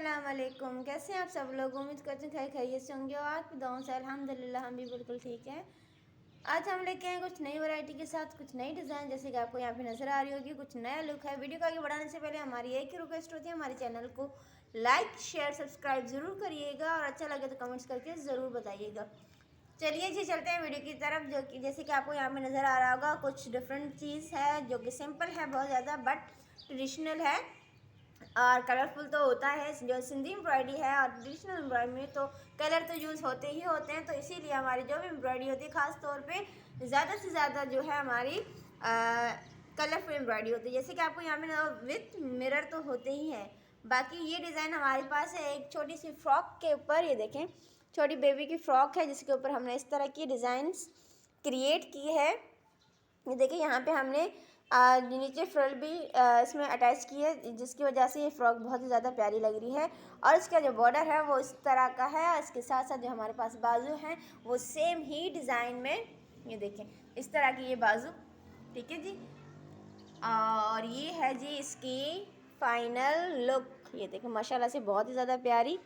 अस्सलाम वालेकुम। कैसे हैं आप सब लोग? उम्मीद करते हैं खैरियत से होंगे और आपकी दुआओं से अल्हम्दुलिल्लाह हम भी बिल्कुल ठीक हैं। आज हम लेके आए कुछ नई वैरायटी के साथ कुछ नई डिज़ाइन, जैसे कि आपको यहाँ पे नज़र आ रही होगी। कुछ नया लुक है। वीडियो को आगे बढ़ाने से पहले हमारी एक ही रिक्वेस्ट होती है, हमारे चैनल को लाइक शेयर सब्सक्राइब ज़रूर करिएगा और अच्छा लगे तो कमेंट्स करके ज़रूर बताइएगा। चलिए जी, चलते हैं वीडियो की तरफ। जो कि जैसे कि आपको यहाँ पे नज़र आ रहा होगा, कुछ डिफरेंट चीज़ है जो कि सिंपल है बहुत ज़्यादा, बट ट्रेडिशनल है और कलरफुल तो होता है। जो सिंधी एम्ब्रॉयडरी है और ट्रेडिशनल एम्ब्रॉयडरी में तो कलर तो यूज़ होते ही होते हैं, तो इसीलिए हमारी जो भी एम्ब्रॉयडरी होती है ख़ास तौर पे ज़्यादा से ज़्यादा जो है हमारी कलरफुल एम्ब्रॉयडरी होती है। जैसे कि आपको यहाँ पे विथ मिरर तो होते ही हैं। बाकी ये डिज़ाइन हमारे पास है एक छोटी सी फ्रॉक के ऊपर। ये देखें, छोटी बेबी की फ्रॉक है जिसके ऊपर हमने इस तरह की डिज़ाइंस क्रिएट की है। ये देखिए, यहाँ पे हमने नीचे फ्रिल भी इसमें अटैच की है, जिसकी वजह से ये फ्रॉक बहुत ही ज़्यादा प्यारी लग रही है। और इसका जो बॉर्डर है वो इस तरह का है और इसके साथ साथ जो हमारे पास बाजू हैं वो सेम ही डिज़ाइन में, ये देखें इस तरह की ये बाजू, ठीक है जी। और ये है जी इसकी फाइनल लुक। ये देखें माशाल्लाह से बहुत ही ज़्यादा प्यारी,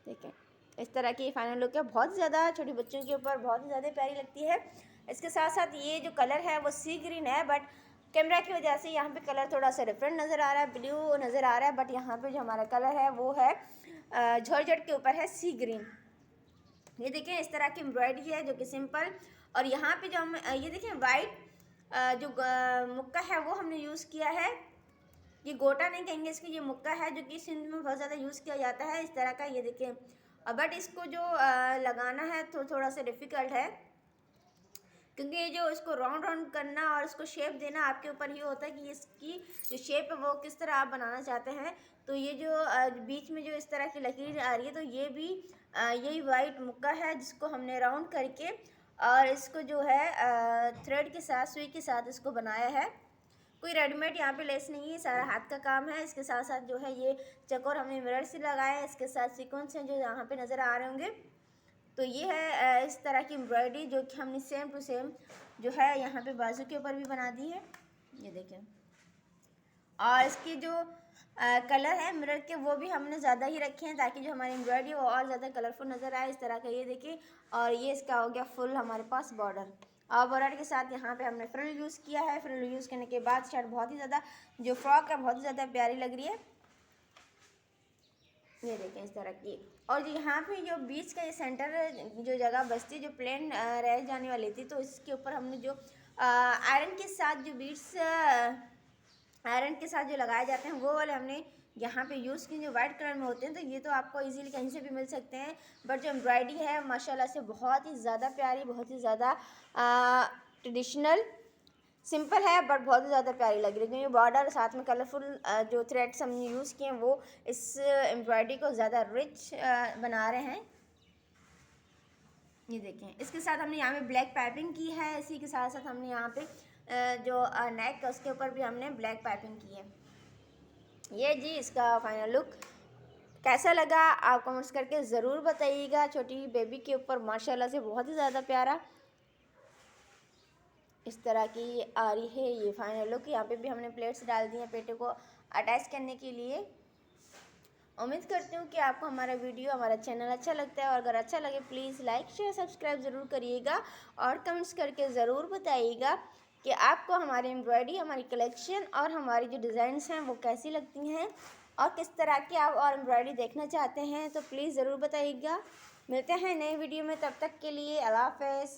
देखें इस तरह की फाइनल लुक है। बहुत ज़्यादा छोटे बच्चों के ऊपर बहुत ही ज़्यादा प्यारी लगती है। इसके साथ साथ ये जो कलर है वो सी ग्रीन है, बट कैमरा की वजह से यहाँ पे कलर थोड़ा सा डिफरेंट नज़र आ रहा है, ब्लू नज़र आ रहा है, बट यहाँ पे जो हमारा कलर है वो है जॉर्जेट के ऊपर है सी ग्रीन। ये देखें इस तरह की एम्ब्रॉयडरी है जो कि सिंपल। और यहाँ पे जो हम ये देखें वाइट जो मुक्का है वो हमने यूज़ किया है। ये गोटा नहीं कहेंगे इसकी, ये मुक्का है जो कि सिंध में बहुत ज़्यादा यूज़ किया जाता है इस तरह का। ये देखें, बट इसको जो लगाना है तो थोड़ा सा डिफ़िकल्ट है, क्योंकि ये जो इसको राउंड राउंड करना और इसको शेप देना आपके ऊपर ही होता है कि इसकी जो शेप है वो किस तरह आप बनाना चाहते हैं। तो ये जो बीच में जो इस तरह की लकीर आ रही है, तो ये भी यही वाइट मुक्का है जिसको हमने राउंड करके और इसको जो है थ्रेड के साथ, सुई के साथ इसको बनाया है। कोई रेडीमेड यहाँ पे लेस नहीं है, सारा हाथ का काम है। इसके साथ साथ जो है ये चकोर हमने मिरर से लगाया है, इसके साथ सीक्वेंस हैं जो यहाँ पे नज़र आ रहे होंगे। तो ये है इस तरह की एम्ब्रॉयडरी जो कि हमने सेम टू सेम जो है यहाँ पे बाजू के ऊपर भी बना दी है, ये देखें। और इसकी जो कलर है मिरर के वो भी हमने ज़्यादा ही रखे हैं ताकि जो हमारी एम्ब्रॉयडरी वो और ज़्यादा कलरफुल नज़र आए इस तरह का। ये देखिए, और ये इसका हो गया फुल हमारे पास बॉर्डर। और बॉर्डर के साथ यहाँ पे हमने फ्रिल यूज़ किया है। फ्रिल यूज़ करने के बाद शर्ट बहुत ही ज़्यादा, जो फ्रॉक है बहुत ही ज़्यादा प्यारी लग रही है। ये देखें इस तरह की। और जो यहाँ पे जो बीच का ये सेंटर जो जगह बचती, जो प्लेन रह जाने वाली थी, तो इसके ऊपर हमने जो आयरन के साथ जो बीट्स आयरन के साथ जो लगाए जाते हैं वो वाले हमने यहाँ पे यूज़ किए, जो वाइट कलर में होते हैं। तो ये तो आपको इजीली कहीं से भी मिल सकते हैं, बट जो एम्ब्रॉयडरी है माशाल्लाह से बहुत ही ज़्यादा प्यारी, बहुत ही ज़्यादा ट्रेडिशनल सिंपल है, बट बहुत ही ज़्यादा प्यारी लग रही है। क्योंकि बॉर्डर साथ में कलरफुल जो थ्रेड्स हमने यूज़ किए हैं वो इस एम्ब्रॉयडरी को ज़्यादा रिच बना रहे हैं। ये देखें, इसके साथ हमने यहाँ पे ब्लैक पाइपिंग की है। इसी के साथ साथ हमने यहाँ पे जो नेक है उसके ऊपर भी हमने ब्लैक पाइपिंग की है। ये जी इसका फाइनल लुक कैसा लगा आप कमेंट्स करके ज़रूर बताइएगा। छोटी बेबी के ऊपर माशाल्लाह से बहुत ही ज़्यादा प्यारा इस तरह की आ रही है ये फाइनल लुक। यहाँ पे भी हमने प्लेट्स डाल दी हैं पेटे को अटैच करने के लिए। उम्मीद करती हूँ कि आपको हमारा वीडियो, हमारा चैनल अच्छा लगता है, और अगर अच्छा लगे प्लीज़ लाइक शेयर सब्सक्राइब ज़रूर करिएगा और कमेंट्स करके ज़रूर बताइएगा कि आपको हमारी एम्ब्रॉयडरी, हमारी कलेक्शन और हमारी जो डिज़ाइंस हैं वो कैसी लगती हैं और किस तरह की आप और एम्ब्रॉयडरी देखना चाहते हैं। तो प्लीज़ ज़रूर बताइएगा। मिलते हैं नए वीडियो में, तब तक के लिए अल्लाह हाफ़िज़।